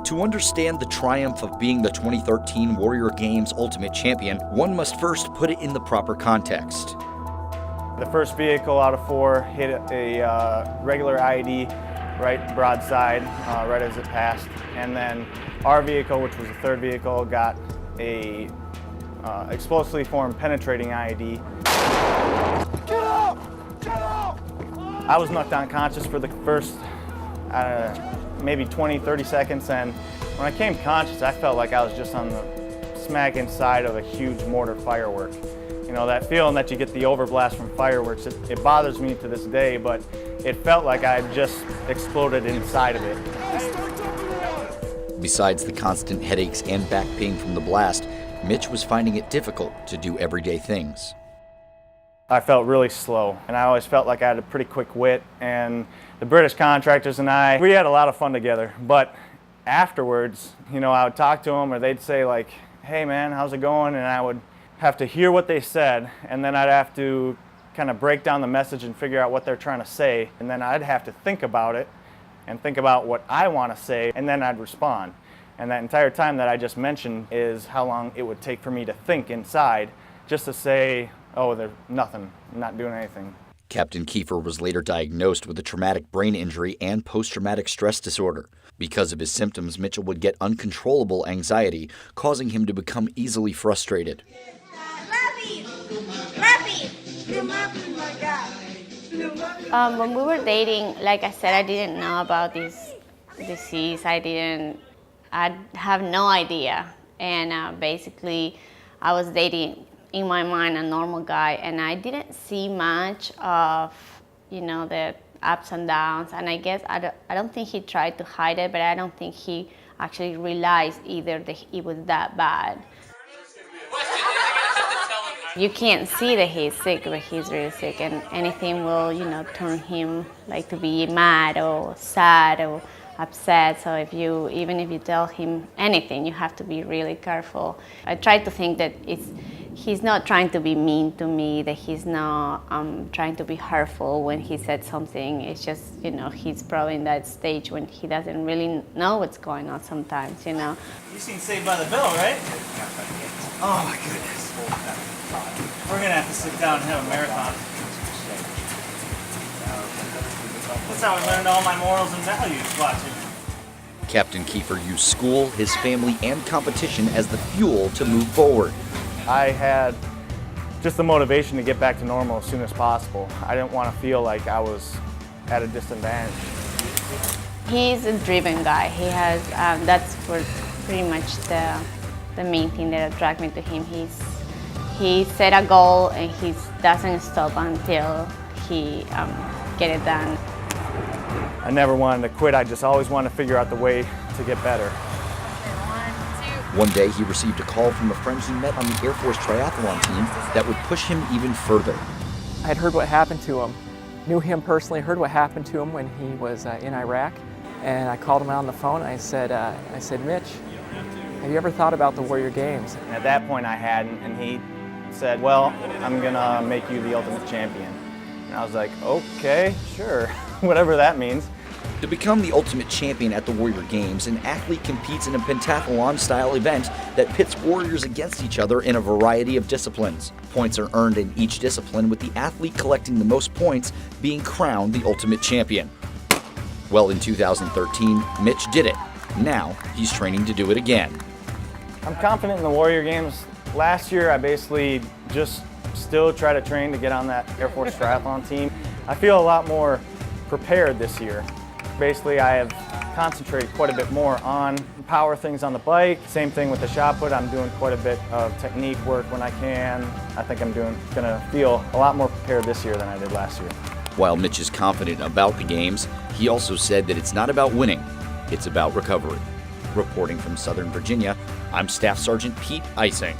To understand the triumph of being the 2013 Warrior Games Ultimate Champion, one must first put it in the proper context. The first vehicle out of 4 hit a regular IED right broadside, right as it passed. And then our vehicle, which was the third vehicle, got a explosively formed penetrating IED. Get up! Get up! I was knocked unconscious for the first maybe 20, 30 seconds, and when I came conscious, I felt like I was just on the smack inside of a huge mortar firework. You know, that feeling that you get the overblast from fireworks, it bothers me to this day, but it felt like I just exploded inside of it. Besides the constant headaches and back pain from the blast, Mitch was finding it difficult to do everyday things. I felt really slow, and I always felt like I had a pretty quick wit, and the British contractors and we had a lot of fun together. But afterwards, you know, I would talk to them, or they'd say like, hey man, how's it going? And I would have to hear what they said, and then I'd have to kind of break down the message and figure out what they're trying to say, and then I'd have to think about it and think about what I want to say, and then I'd respond. And that entire time that I just mentioned is how long it would take for me to think inside just to say, oh, there's nothing, I'm not doing anything. Captain Kiefer was later diagnosed with a traumatic brain injury and post-traumatic stress disorder. Because of his symptoms, Mitchell would get uncontrollable anxiety, causing him to become easily frustrated. When we were dating, like I said, I didn't know about this disease. I have no idea. And basically, I was dating, in my mind, a normal guy, and I didn't see much of, you know, the ups and downs. And I guess I don't think he tried to hide it, but I don't think he actually realized either that it was that bad. You can't see that he's sick, but he's really sick, and anything will, you know, turn him like to be mad or sad or upset. So even if you tell him anything, you have to be really careful. I try to think that he's not trying to be mean to me, that he's not trying to be hurtful when he said something. It's just, you know, he's probably in that stage when he doesn't really know what's going on sometimes, you know. You've seen Saved by the Bell, right? Oh my goodness. We're gonna have to sit down and have a marathon. That's how I learned all my morals and values, watching. Captain Kiefer used school, his family, and competition as the fuel to move forward. I had just the motivation to get back to normal as soon as possible. I didn't want to feel like I was at a disadvantage. He's a driven guy. He has, that's pretty much the main thing that attracted me to him. He set a goal and he doesn't stop until he get it done. I never wanted to quit. I just always wanted to figure out the way to get better. One day, he received a call from a friend he met on the Air Force triathlon team that would push him even further. I had heard what happened to him, knew him personally, heard what happened to him when he was in Iraq, and I called him out on the phone and I said, Mitch, have you ever thought about the Warrior Games? And at that point I hadn't, and he said, well, I'm gonna make you the Ultimate Champion. And I was like, okay, sure, whatever that means. To become the Ultimate Champion at the Warrior Games, an athlete competes in a pentathlon-style event that pits warriors against each other in a variety of disciplines. Points are earned in each discipline, with the athlete collecting the most points being crowned the Ultimate Champion. Well, in 2013, Mitch did it. Now, he's training to do it again. I'm confident in the Warrior Games. Last year, I basically just still try to train to get on that Air Force triathlon team. I feel a lot more prepared this year. Basically, I have concentrated quite a bit more on power things on the bike. Same thing with the shot put. I'm doing quite a bit of technique work when I can. I think I'm gonna feel a lot more prepared this year than I did last year. While Mitch is confident about the games, he also said that it's not about winning, it's about recovery. Reporting from Southern Virginia, I'm Staff Sergeant Pete Ising.